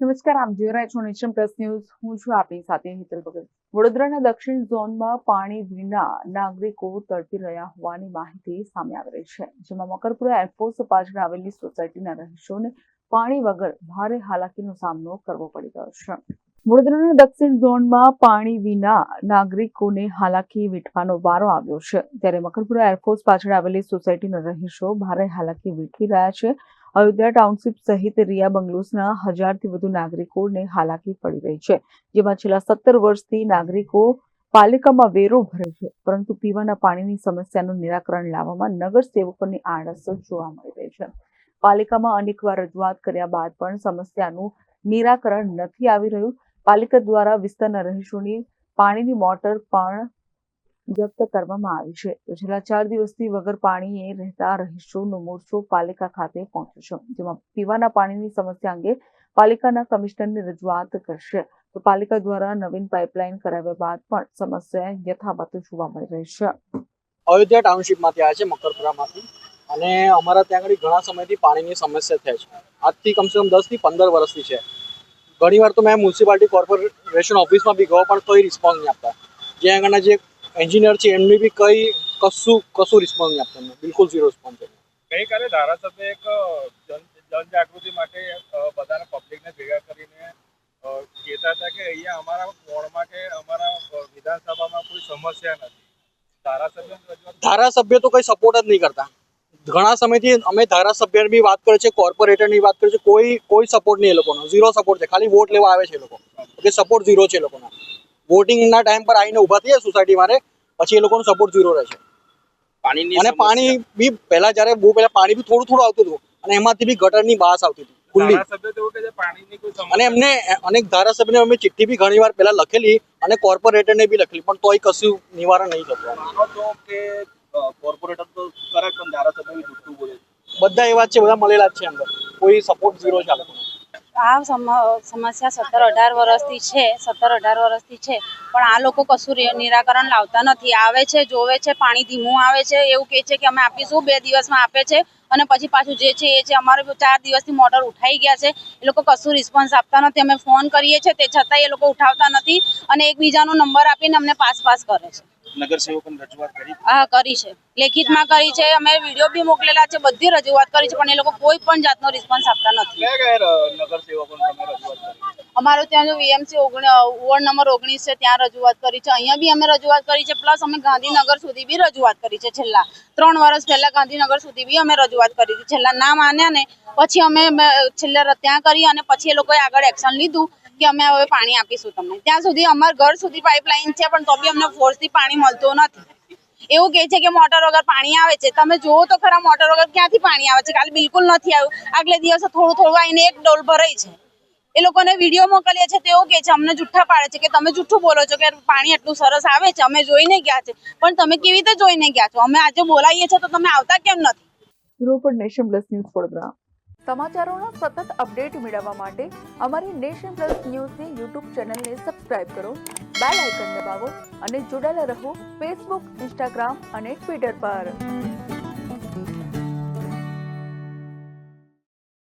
નમસ્કાર, આપ જોઈ રહ્યા છો નેશન પ્લસ ન્યૂઝ. હું છું આપની સાથે હિતલ ભગત. વડોદરાના દક્ષિણ ઝોનમાં પાણી વિના નાગરિકો તડપી રહ્યા હોવાની માહિતી સામે આવી રહી છે, જેમાં મકરપુરા એરફોર્સ પાછળ આવેલી સોસાયટીના રહીશોને પાણી વગર ભારે હાલાકીનો સામનો કરવો પડી રહ્યો છે. વડોદરાના દક્ષિણ ઝોનમાં પાણી વિના નાગરિકોને હાલાકી વેઠવાનો વારો આવ્યો છે, ત્યારે મકરપુરા એરફોર્સ પાછળ આવેલી સોસાયટીના રહીશો ભારે હાલાકી વેઠી રહ્યા છે. અયોધ્યા ટાઉનશીપ સહિત રિયા બંગલોઝના 1000થી વધુ નાગરિકોને હાલાકી પડી રહી છે, જેમાં છેલ્લા 17 વર્ષથી નાગરિકો પાલિકામાં વેરો ભરે છે, પરંતુ પીવાના પાણીની સમસ્યાનું નિરાકરણ લાવવામાં નગરસેવકોની આળસ જોવા મળી રહી છે. પાલિકામાં અનેકવાર રજૂઆત કર્યા બાદ પણ સમસ્યાનું નિરાકરણ નથી આવી રહ્યું. પાલિકા દ્વારા વિસ્તારના રહીશોની પાણીની મોટર પણ જપ્ત કરવામાં આવી છે. તો છેલ્લા 4 દિવસથી વગર પાણીએ રહેતા રહીશોનો મોરચો પાલિકા ખાતે પહોંચ્યો છે, જેમાં પીવાના પાણીની સમસ્યા અંગે પાલિકાના કમિશનરને રજૂઆત કરશે. તો પાલિકા દ્વારા નવીન પાઇપલાઇન કરાવ્યા બાદ પણ સમસ્યા યથાવત જોવા મળી રહી છે. અયોધ્યા ટાઉનશીપમાંથી આવ્યા છે, મકરપુરામાંથી, અને અમારા ત્યાં આગળ ઘણા સમયથી પાણીની સમસ્યા થાય છે. આજથી કમસે કમ 10 થી 15 વર્ષથી છે. ઘણીવાર તો મેં મ્યુનિસિપાલિટી કોર્પોરેશન ઓફિસમાં બી ગયો, પણ કોઈ રિસ્પોન્સ નહીં આપતા. જ્યાં આગળના જે એન્જિનિયર છે એમની બી કશું રિસ્પોન્સ નહીં આપતા, બિલકુલ ઝીરો રિસ્પોન્સ છે. ગઈકાલે ધારાસભ્ય એક જનજાગૃતિ માટે બધાને પબ્લિકને ભેગા કરીને કહેતા હતા કે અહીંયા અમારા વોર્ડમાં કે અમારા વિધાનસભામાં કોઈ સમસ્યા નથી. ધારાસભ્ય તો કોઈ સપોર્ટ જ નહીં કરતા. ઘણા સમયથી અમે ધારાસભ્યની બી વાત કરીએ છીએ, કોર્પોરેટરની વાત કરીએ છીએ, કોઈ સપોર્ટ નહીં. એ લોકોનો ઝીરો સપોર્ટ છે. ખાલી વોટ લેવા આવે છે એ લોકો, કે સપોર્ટ ઝીરો છે એ લોકોના. વોટિંગના ટાઈમ પર આવીને ઊભા થયા સોસાયટી મારે, પછી એ લોકોનો સપોર્ટ ઝીરો રહે છે. અને પાણી બી પહેલા જ્યારે બહુ પહેલા પાણી બી થોડું આવતું હતું, અને એમાંથી બી ગટરની બાસ આવતી હતી ખુલ્લી. અને એમને અનેક ધારાસભ્યને અમે ચિઠ્ઠી બી ઘણી વાર પહેલા લખેલી અને કોર્પોરેટરને બી લખેલી, પણ તોય કશું નિવારણ નહીં થતું. કોર્પોરેટર તો કરે પણ ધારાસભ્ય જુઠ્ઠું બોલે. બધા એવા જ છે, બધા મળેલા જ છે અંદર. કોઈ સપોર્ટ ઝીરો છે આ લોકોનો. આ સમસ્યા 17-18 વર્ષથી છે, પણ આ લોકો કશું નિરાકરણ લાવતા નથી. આવે છે, જોવે છે, પાણી ધીમું આવે છે, એવું કહે છે કે અમે આપીશું, 2 દિવસમાં આપે છે, અને પછી પાછું જે છે એ છે. અમારે 4 દિવસથી મોટર ઉઠાઈ ગયા છે, એ લોકો કશું રિસ્પોન્સ આપતા નથી. અમે ફોન કરીએ છીએ, તે છતાંય એ લોકો ઉઠાવતા નથી, અને એકબીજાનો નંબર આપીને અમને પાસ કરે છે. નગરસેવકોને રજૂઆત કરી? હા, કરી છે, લેખિતમાં કરી છે, અમે વિડીયો બી મોકલેલા છે, બધી રજૂઆત કરી છે, પણ એ લોકો કોઈ પણ જાતનો રિસ્પોન્સ આપતા નથી. નગરસેવકોને તમે રજૂઆત કરી? અમારું ત્યાં જો વીએમસી વોર્ડ નંબર 19 છે, ત્યાં રજૂઆત કરી છે. અહીંયા બી અમે રજૂઆત કરી છે, પ્લસ અમે ગાંધીનગર સુધી બી રજૂઆત કરી છે. છેલ્લા 3 વર્ષ પહેલા ગાંધીનગર સુધી બી અમે રજૂઆત કરી હતી. છેલ્લા ના માન્યા ને પછી અમે છેલ્લા ત્યાં કરી, અને પછી એ લોકોએ આગળ એક્શન લીધું કે અમે હવે પાણી આપીશું તમને. ત્યાં સુધી અમારા ઘર સુધી પાઇપલાઇન છે, પણ તો બી અમને ફોર્સથી પાણી મળતું નથી. એવું કહે છે કે મોટર વગર પાણી આવે છે. તમે જુઓ તો ખરા, મોટર વગર ક્યાંથી પાણી આવે છે? કાલે બિલકુલ નથી આવ્યું. આગલે દિવસે થોડું આવીને 1 ડોલ ભરાય છે. એ લોકોને વિડીયો મોકલીએ છે, તેઓ કહે છે, અમને જુઠ્ઠા પાડે છે કે તમે જુઠ્ઠું બોલો છો કે પાણી એટલું સરસ આવે છે, અમે જોઈને ગયા છે. પણ તમે કેવી રીતે જોઈને ગયા છો? અમે આજે બોલાવીએ છીએ તો તમે આવતા કેમ નથી? Bureau Nation Plus News Vadodara. સમાચારોના સતત અપડેટ મેળવવા માટે અમારી નેશન પ્લસ ન્યૂઝની યુટ્યુબ ચેનલને સબસ્ક્રાઇબ કરો, બેલ આઇકન દબાવો અને જોડાયેલા રહો ફેસબુક, ઇન્સ્ટાગ્રામ અને ટ્વિટર પર.